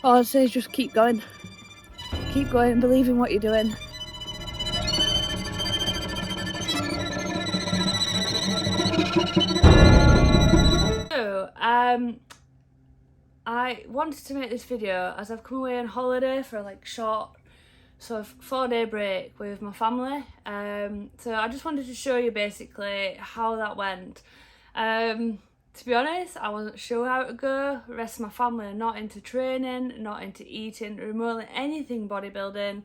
All I'd say is just keep going. Keep going and believe in what you're doing. So, I wanted to make this video as I've come away on holiday for a short sort of 4-day break with my family. So I just wanted to show you basically how that went. To be honest, I wasn't sure how it would go. The rest of my family are not into training, not into eating remotely anything bodybuilding.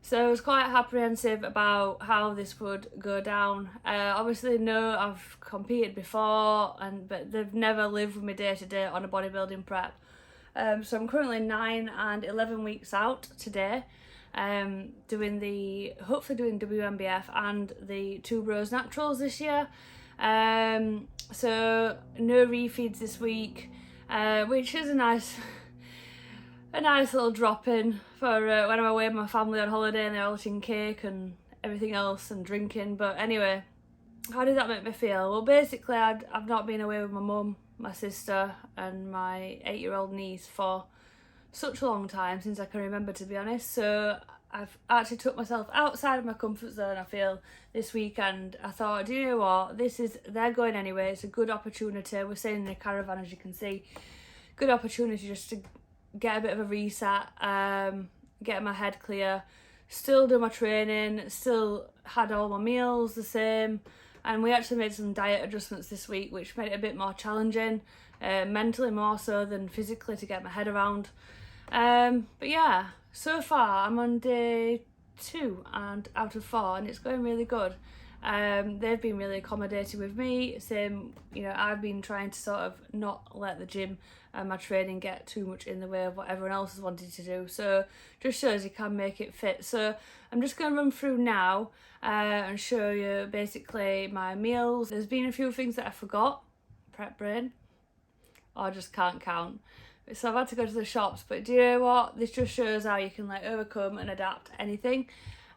So I was quite apprehensive about how this would go down. Obviously, no, I've competed before, but they've never lived with me day to day on a bodybuilding prep. So I'm currently 9 and 11 weeks out today, hopefully doing WMBF and the 2 Bros Naturals this year. So no refeeds this week, which is a nice little drop in for when I'm away with my family on holiday and they're all eating cake and everything else and drinking. But anyway, how did that make me feel? Well, basically I've not been away with my mum, my sister and my 8-year-old niece for such a long time, since I can remember, to be honest. So I've actually took myself outside of my comfort zone, I feel, this weekend. I thought, do you know what, they're going anyway, it's a good opportunity. We're staying in a caravan, as you can see. Good opportunity just to get a bit of a reset, get my head clear, still do my training, still had all my meals the same, and we actually made some diet adjustments this week which made it a bit more challenging, mentally more so than physically, to get my head around. But yeah, so far I'm on day 2 and out of 4 and it's going really good. They've been really accommodating with me. Same, I've been trying to sort of not let the gym and my training get too much in the way of what everyone else has wanted to do. So just shows you can make it fit. So I'm just going to run through now and show you basically my meals. There's been a few things that I forgot, prep brain, or just can't count. So I've had to go to the shops, but do you know what? This just shows how you can overcome and adapt anything.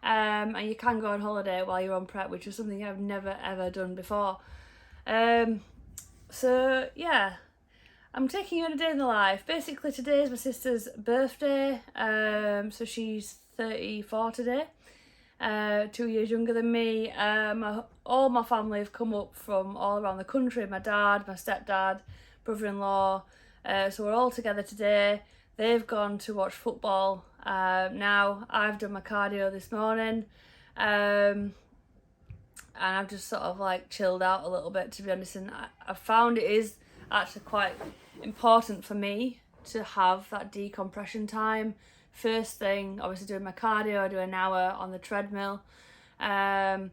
And you can go on holiday while you're on prep, which is something I've never ever done before. So yeah, I'm taking you on a day in the life. Basically today is my sister's birthday, so she's 34 today, 2 years younger than me. All my family have come up from all around the country, my dad, my stepdad, brother-in-law, so we're all together today. They've gone to watch football. Now I've done my cardio this morning, and I've just sort of chilled out a little bit, to be honest, and I found it is actually quite important for me to have that decompression time. First thing, obviously doing my cardio, I do an hour on the treadmill, and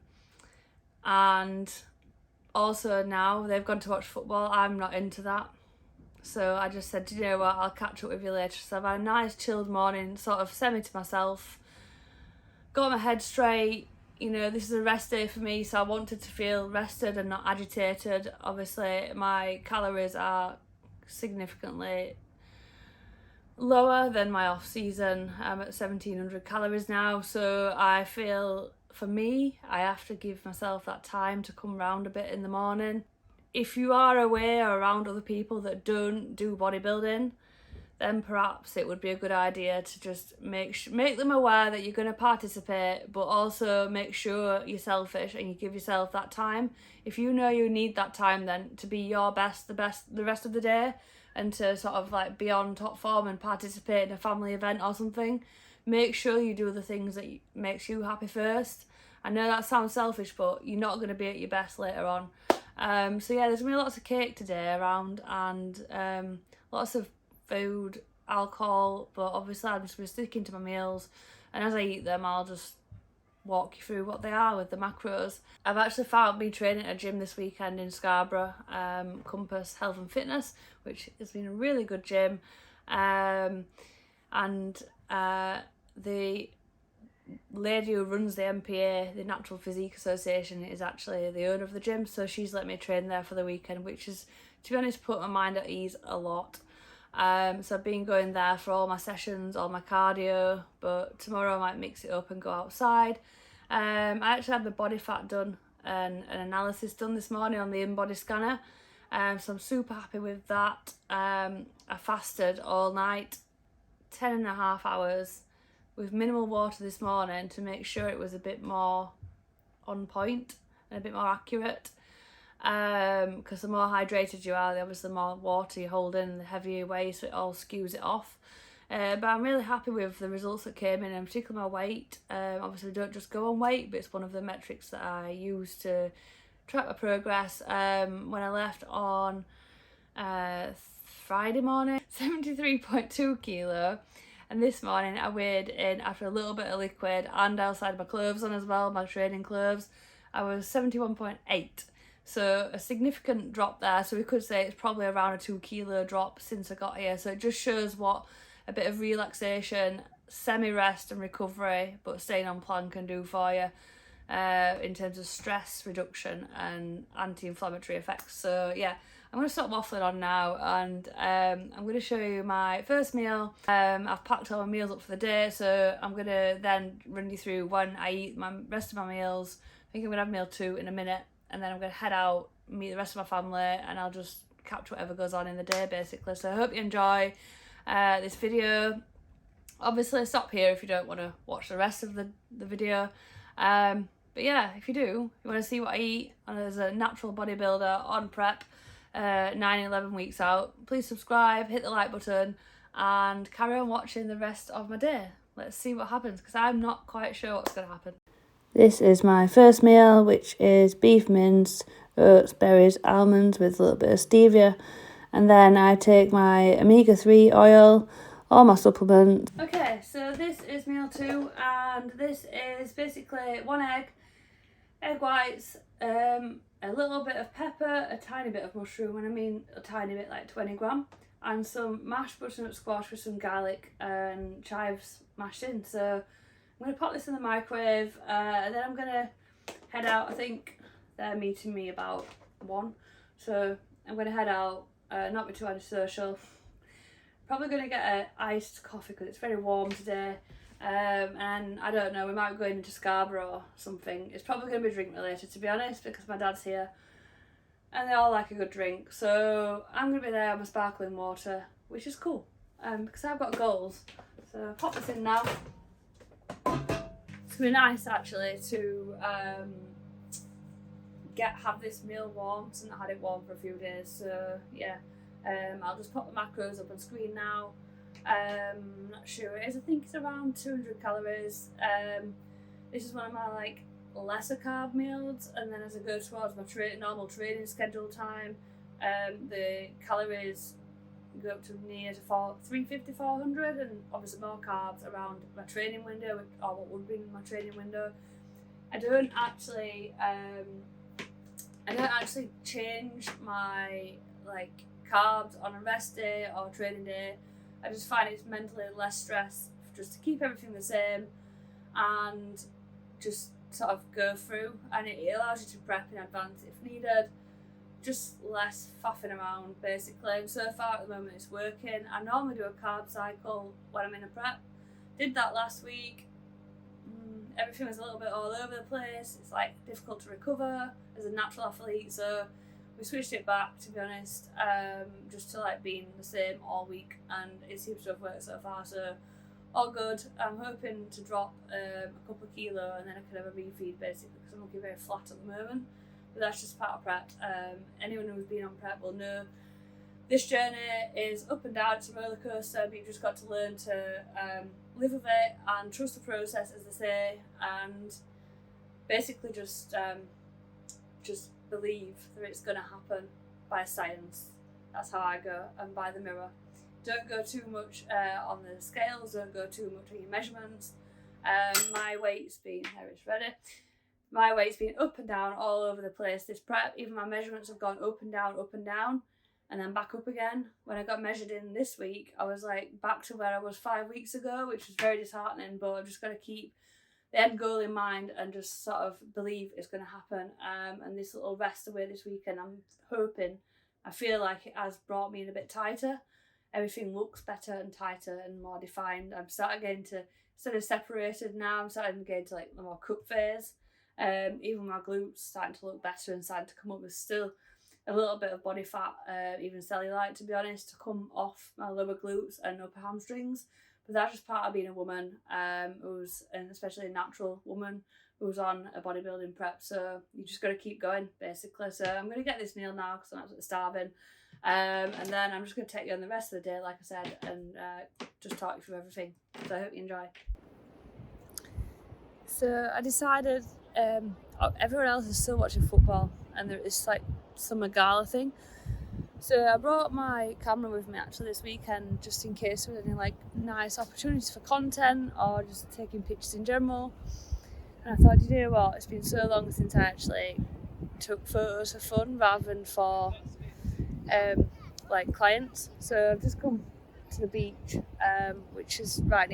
also now they've gone to watch football. I'm not into that. So I just said, you know what, I'll catch up with you later. So I've had a nice chilled morning, sort of semi to myself, got my head straight. This is a rest day for me, so I wanted to feel rested and not agitated. Obviously my calories are significantly lower than my off season. I'm at 1700 calories now, so I feel, for me, I have to give myself that time to come round a bit in the morning. If you are away or around other people that don't do bodybuilding, then perhaps it would be a good idea to just make them aware that you're going to participate, but also make sure you're selfish and you give yourself that time. If you know you need that time then to be your best the rest of the day, and to sort of be on top form and participate in a family event or something, make sure you do the things that makes you happy first. I know that sounds selfish, but you're not going to be at your best later on. So yeah, there's going to be lots of cake today around, and lots of food, alcohol, but obviously I'm just going to be sticking to my meals, and as I eat them I'll just walk you through what they are with the macros. I've actually found me training at a gym this weekend in Scarborough, Compass Health and Fitness, which has been a really good gym, and the lady who runs the NPA, the Natural Physique Association, is actually the owner of the gym, so she's let me train there for the weekend, which is, to be honest, put my mind at ease a lot. So I've been going there for all my sessions, all my cardio, but tomorrow I might mix it up and go outside. I actually had my body fat done and an analysis done this morning on the in-body scanner, so I'm super happy with that. I fasted all night 10.5 hours with minimal water this morning to make sure it was a bit more on point and a bit more accurate. Because the more hydrated you are, obviously the more water you hold in, the heavier you weigh, so it all skews it off. But I'm really happy with the results that came in, and particularly my weight. Obviously, don't just go on weight, but it's one of the metrics that I use to track my progress. When I left on Friday morning, 73.2 kilo, and this morning I weighed in after a little bit of liquid and outside of my clothes on as well, my training clothes. I was 71.8. So a significant drop there. So we could say it's probably around a 2 kilo drop since I got here. So it just shows what a bit of relaxation, semi-rest and recovery, but staying on plan can do for you in terms of stress reduction and anti-inflammatory effects. So yeah, I'm going to stop waffling on now, and I'm going to show you my first meal. I've packed all my meals up for the day, so I'm going to then run you through when I eat my rest of my meals. I think I'm going to have meal 2 in a minute, and then I'm going to head out, meet the rest of my family, and I'll just capture whatever goes on in the day basically. So I hope you enjoy this video. Obviously stop here if you don't want to watch the rest of the video, but yeah, if you do, you want to see what I eat and as a natural bodybuilder on prep 9-11 weeks out, please subscribe, hit the like button, and carry on watching the rest of my day. Let's see what happens, because I'm not quite sure what's going to happen. This is my first meal, which is beef mince, oats, berries, almonds with a little bit of stevia. And then I take my omega-3 oil, all my supplements. Okay, so this is meal 2, and this is basically 1 egg, egg whites, a little bit of pepper, a tiny bit of mushroom, and I mean a tiny bit, like 20 gram, and some mashed butternut squash with some garlic and chives mashed in. So I'm going to pop this in the microwave, and then I'm going to head out. I think they're meeting me about 1, so I'm going to head out. Not be too antisocial. Probably going to get an iced coffee because it's very warm today, and I don't know, we might be going into Scarborough or something. It's probably going to be drink related, to be honest, because my dad's here and they all like a good drink. So I'm going to be there with my sparkling water, which is cool, because I've got goals. So I'll pop this in now. It's going to be nice actually to have this meal warm, because I've not had it warm for a few days. So yeah, I'll just pop the macros up on screen now. I'm not sure what it is. I think it's around 200 calories. This is one of my like lesser carb meals, and then as I go towards my normal training schedule time, the calories go up to near to 350, 400, and obviously more carbs around my training window, or what would be my training window. I don't actually change my like carbs on a rest day or training day. I just find it's mentally less stress just to keep everything the same and just sort of go through, and it allows you to prep in advance if needed. Just less faffing around basically, and so far at the moment it's working. I normally do a carb cycle when I'm in a prep. Did that last week. Everything was a little bit all over the place. It's like difficult to recover as a natural athlete, so we switched it back, to be honest, just to like being the same all week, and it seems to have worked so far, so all good. I'm hoping to drop a couple of kilo and then I can have a refeed basically, because I'm looking very flat at the moment, but that's just part of prep. Anyone who's been on prep will know this journey is up and down. It's a roller coaster, but you've just got to learn to live with it and trust the process, as they say, and basically just believe that it's going to happen by science. That's how I go, and by the mirror. Don't go too much on the scales, don't go too much on your measurements. My weight's been, there it's ready. My weight's been up and down all over the place this prep. Even my measurements have gone up and down, and then back up again. When I got measured in this week, I was like back to where I was 5 weeks ago, which was very disheartening, but I've just got to keep the end goal in mind and just sort of believe it's going to happen. And this little rest away this weekend, I feel like it has brought me in a bit tighter. Everything looks better and tighter and more defined. I'm starting getting to, instead of separated now, I'm starting to get into like the more cut phase. Even my glutes starting to look better and starting to come up with still a little bit of body fat, even cellulite, to be honest, to come off my lower glutes and upper hamstrings. But that's just part of being a woman, who's, and especially a natural woman who's on a bodybuilding prep. So you just got to keep going, basically. So I'm going to get this meal now because I'm absolutely starving. And then I'm just going to take you on the rest of the day, like I said, and just talk you through everything. So I hope you enjoy. So I decided, everyone else is still watching football and there is like summer gala thing. So I brought my camera with me actually this weekend just in case there was any like nice opportunities for content or just taking pictures in general. And I thought, you know what, it's been so long since I actually took photos for fun rather than for like clients. So I've just come to the beach, which is right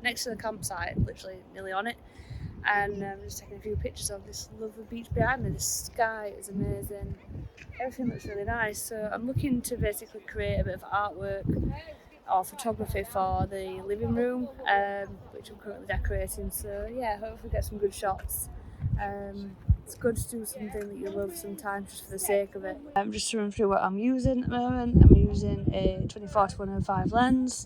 next to the campsite, literally nearly on it. And I'm just taking a few pictures of this lovely beach behind me. The sky is amazing. Everything looks really nice. So I'm looking to basically create a bit of artwork or photography for the living room, which I'm currently decorating. So yeah, hopefully get some good shots. It's good to do something that you love sometimes just for the sake of it. Just to run through what I'm using at the moment. I'm using a 24-105 lens.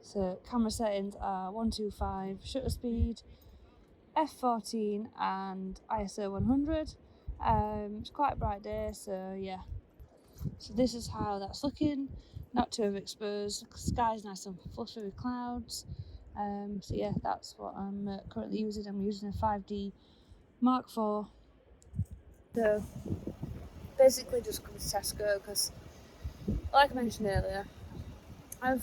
So camera settings are 125 shutter speed, f14 and ISO 100. It's quite a bright day, so yeah. So this is how that's looking. Not too overexposed. The sky's nice and fluffy with clouds. So yeah, that's what I'm currently using. I'm using a 5D Mark IV. So basically just come to Tesco because, like I mentioned earlier, I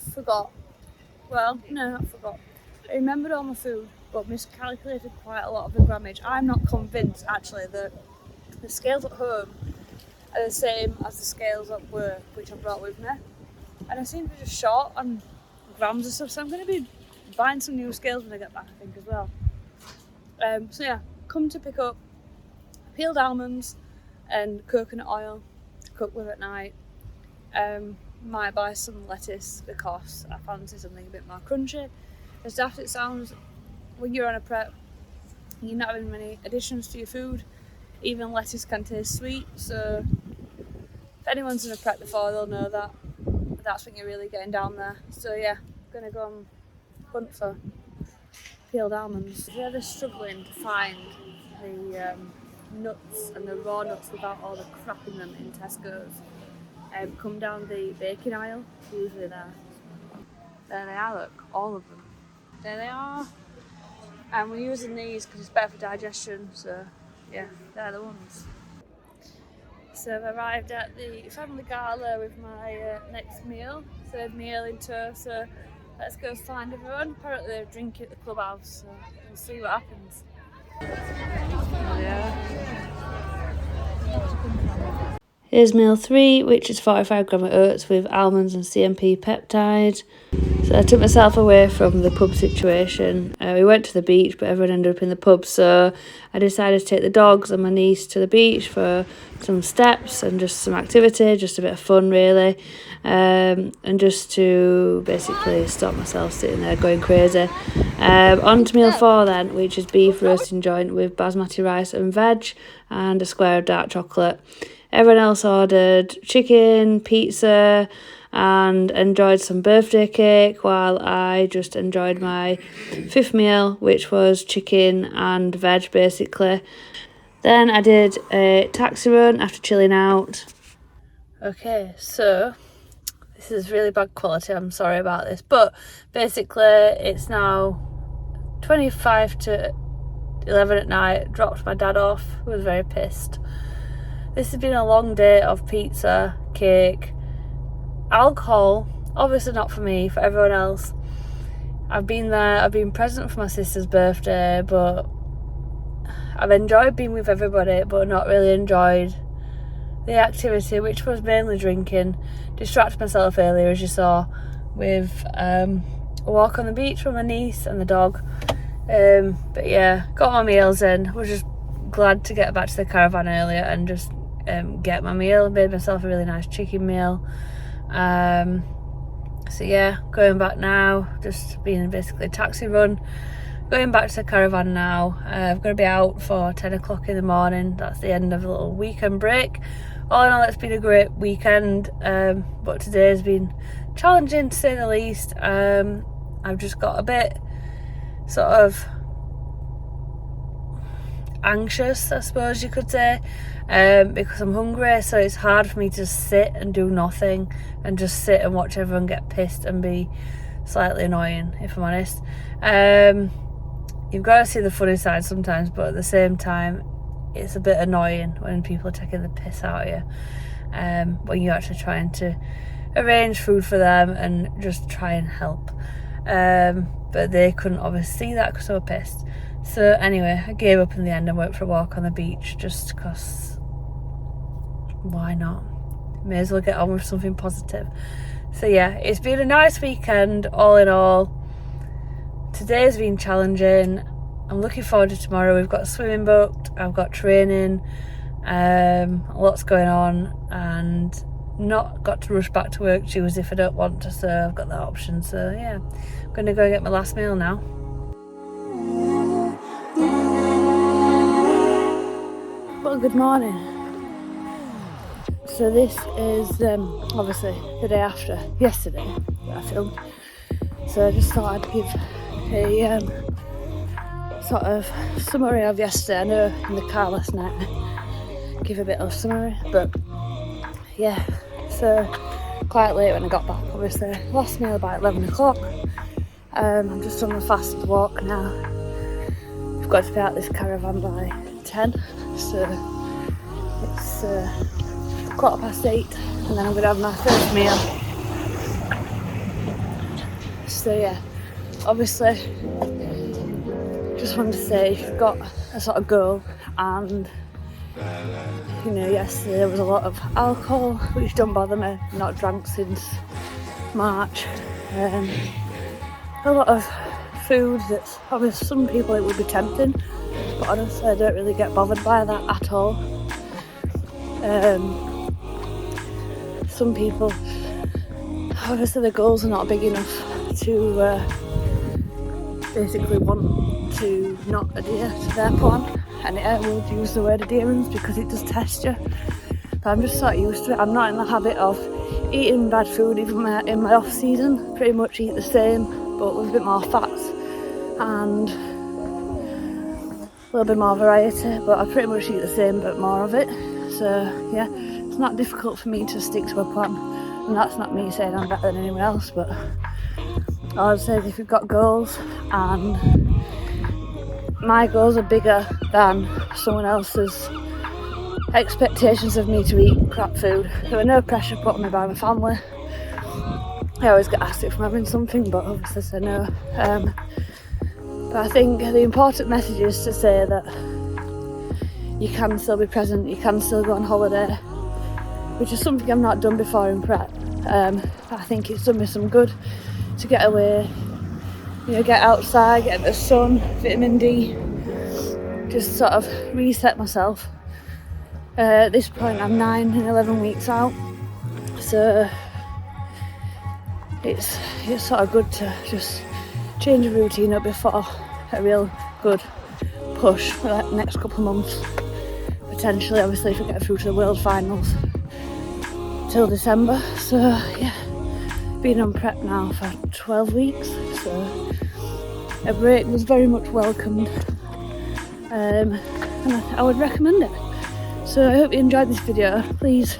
remembered all my food but miscalculated quite a lot of the grammage. I'm not convinced actually that the scales at home are the same as the scales at work, which I brought with me, and I seem to be just short on grams and stuff, so I'm going to be buying some new scales when I get back, I think, as well. So yeah, come to pick up peeled almonds and coconut oil to cook with at night. Might buy some lettuce because I fancy something a bit more crunchy. As daft it sounds, when you're on a prep, you're not having many additions to your food. Even lettuce can taste sweet, so if anyone's in a prep before, they'll know that that's when you're really getting down there. So yeah, I'm gonna go and hunt for peeled almonds. If you're ever struggling to find the nuts and the raw nuts without all the crap in them in Tesco's, come down the baking aisle, usually there. There they are, look, all of them. There they are. And we're using these because it's better for digestion, so yeah, they're the ones. So I've arrived at the family gala with my next meal, third meal in tow, so let's go find everyone. Apparently they're drinking at the clubhouse, so we'll see what happens. Yeah. Here's meal 3, which is 45 gram of oats with almonds and CMP peptide. So I took myself away from the pub situation. We went to the beach, but everyone ended up in the pub, so I decided to take the dogs and my niece to the beach for some steps and just some activity, just a bit of fun really, and just to basically stop myself sitting there going crazy. On to meal 4 then, which is beef roasting joint with basmati rice and veg and a square of dark chocolate. Everyone else ordered chicken, pizza, and enjoyed some birthday cake, while I just enjoyed my 5th meal, which was chicken and veg basically. Then I did a taxi run after chilling out. Okay, so this is really bad quality, I'm sorry about this, but basically it's now 25 to 11 at night, dropped my dad off, who was very pissed. This has been a long day of pizza, cake, alcohol, obviously not for me, for everyone else. I've been there, I've been present for my sister's birthday, but I've enjoyed being with everybody, but not really enjoyed the activity, which was mainly drinking. Distracted myself earlier, as you saw, with a walk on the beach with my niece and the dog. But yeah, got my meals in. Was just glad to get back to the caravan earlier and just get my meal. Made myself a really nice chicken meal. So yeah, going back now, just being basically a taxi run, going back to the caravan now. I'm going to be out for 10 o'clock in the morning. That's the end of a little weekend break. All in all, it's been a great weekend, but today's been challenging to say the least. I've just got a bit sort of anxious, I suppose you could say, because I'm hungry, so it's hard for me to sit and do nothing and just sit and watch everyone get pissed and be slightly annoying, if I'm honest. You've got to see the funny side sometimes, but at the same time it's a bit annoying when people are taking the piss out of you, when you're actually trying to arrange food for them and just try and help, but they couldn't obviously see that because they were pissed. So anyway, I gave up in the end and went for a walk on the beach, just because why not? May as well get on with something positive. So yeah, it's been a nice weekend all in all. Today's been challenging. I'm looking forward to tomorrow. We've got swimming booked, I've got training, lots going on, and not got to rush back to work Tuesday if I don't want to, so I've got that option. So yeah, I'm gonna go get my last meal now. Well, good morning. So this is obviously the day after yesterday that I filmed, so I just thought I'd give a sort of summary of yesterday. I know in the car last night I give a bit of summary, but yeah, so quite late when I got back, obviously. Last meal about 11 o'clock. I'm just on the fast walk now. We've got to be out this caravan by 10, so it's 8:15, and then I'm going to have my first meal. So yeah, obviously just wanted to say, if you've got a sort of goal, and you know, yesterday there was a lot of alcohol, which don't bother me. I've not drank since March. A lot of food that's obviously, some people it would be tempting, but honestly I don't really get bothered by that at all. Some people, obviously the goals are not big enough to basically want to not adhere to their plan, and I would use the word adherence because it does test you, but I'm just sort of used to it. I'm not in the habit of eating bad food. Even in my off season, pretty much eat the same but with a bit more fats and a little bit more variety, but I pretty much eat the same but more of it. So yeah, it's not difficult for me to stick to a plan, and that's not me saying I'm better than anyone else, but all I'd say is if you've got goals, and my goals are bigger than someone else's expectations of me to eat crap food. There were no pressure put on me by my family. I always get asked if I'm having something, but obviously I say no. But I think the important message is to say that you can still be present, you can still go on holiday, which is something I've not done before in prep. I think it's done me some good to get away, you know, get outside, get the sun, vitamin D, just sort of reset myself. At this point I'm 9 and 11 weeks out, so it's sort of good to just change a routine up before a real good push for the next couple of months. Potentially, obviously, if we get through to the World Finals till December. So yeah, been on prep now for 12 weeks, so a break was very much welcomed, and I would recommend it. So I hope you enjoyed this video. Please,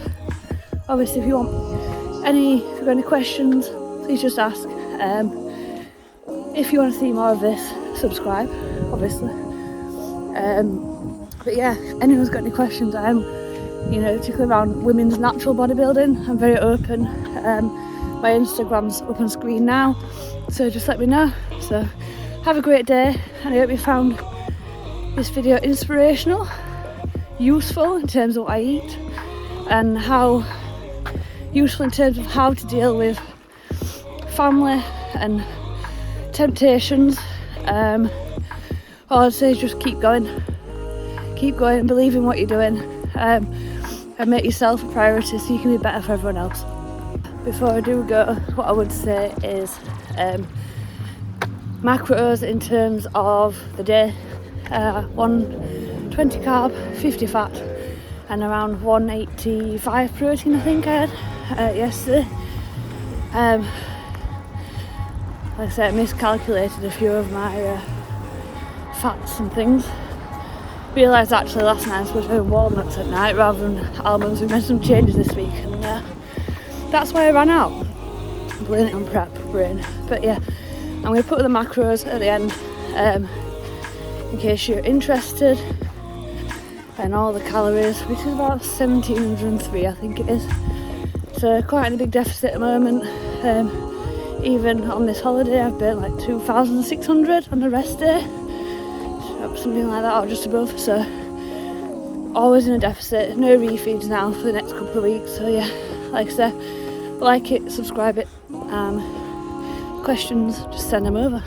obviously, if you've got any questions, please just ask. If you want to see more of this, subscribe, obviously. But yeah, if anyone's got any questions, particularly around women's natural bodybuilding, I'm very open. My Instagram's up on screen now, so just let me know. So have a great day, and I hope you found this video inspirational, useful in terms of what I eat, and how useful in terms of how to deal with family and temptations. All I'd say is just keep going and believe in what you're doing, and make yourself a priority so you can be better for everyone else. Before I do go, what I would say is macros in terms of the day, 120 carb, 50 fat, and around 185 protein I think I had yesterday. like I said, I miscalculated a few of my fats and things. Realised actually last night I was supposed to have walnuts at night rather than almonds. We made some changes this week, and that's why I ran out. Blame it on prep brain. But yeah, I'm going to put the macros at the end in case you're interested, and all the calories, which is about 1703 I think it is. So quite in a big deficit at the moment. Even on this holiday I've burnt like 2,600 on the rest day, something like that, or just above. So always in a deficit, no refeeds now for the next couple of weeks. So yeah, like I said, like it, subscribe it, questions, just send them over.